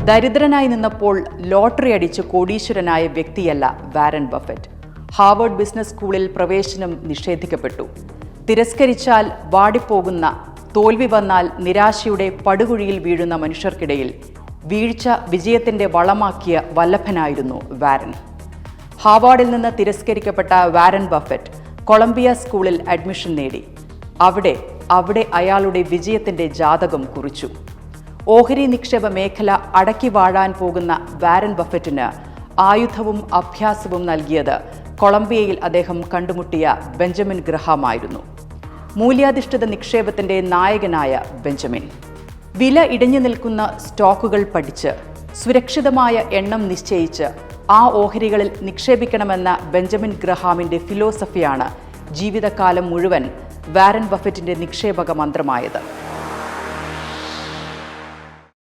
ദരിദ്രനായി നിന്നപ്പോൾ ലോട്ടറി അടിച്ച് കോടീശ്വരനായ വ്യക്തിയല്ല വാരൻ ബഫറ്റ്. ഹാർവർഡ് ബിസിനസ് സ്കൂളിൽ പ്രവേശനം നിഷേധിക്കപ്പെട്ടു. തിരസ്കരിച്ചാൽ വാടിപ്പോകുന്ന, തോൽവി വന്നാൽ നിരാശയുടെ പടുകുഴിയിൽ വീഴുന്ന മനുഷ്യർക്കിടയിൽ വീഴ്ച വിജയത്തിന്റെ വളമാക്കിയ വല്ലഭനായിരുന്നു വാരൻ. ഹാർവാർഡിൽ നിന്ന് തിരസ്കരിക്കപ്പെട്ട വാരൻ ബഫറ്റ് കൊളംബിയ സ്കൂളിൽ അഡ്മിഷൻ നേടി. അവിടെ അയാളുടെ വിജയത്തിന്റെ ജാതകം കുറിച്ചു. ഓഹരി നിക്ഷേപ മേഖല അടക്കി വാഴാൻ പോകുന്ന വാരൻ ബഫറ്റിന് ആയുധവും അഭ്യാസവും നൽകിയത് കൊളംബിയയിൽ അദ്ദേഹം കണ്ടുമുട്ടിയ ബെഞ്ചമിൻ ഗ്രഹാമായിരുന്നു. മൂല്യാധിഷ്ഠിത നിക്ഷേപത്തിന്റെ നായകനായ ബെഞ്ചമിൻ വില ഇടിഞ്ഞു നിൽക്കുന്ന സ്റ്റോക്കുകൾ പഠിച്ച് സുരക്ഷിതമായ എണ്ണം നിശ്ചയിച്ച് ആ ഓഹരികളിൽ നിക്ഷേപിക്കണമെന്ന ബെഞ്ചമിൻ ഗ്രഹാമിന്റെ ഫിലോസഫിയാണ് ജീവിതകാലം മുഴുവൻ വാരൻ ബഫറ്റിന്റെ നിക്ഷേപക മന്ത്രമായത്.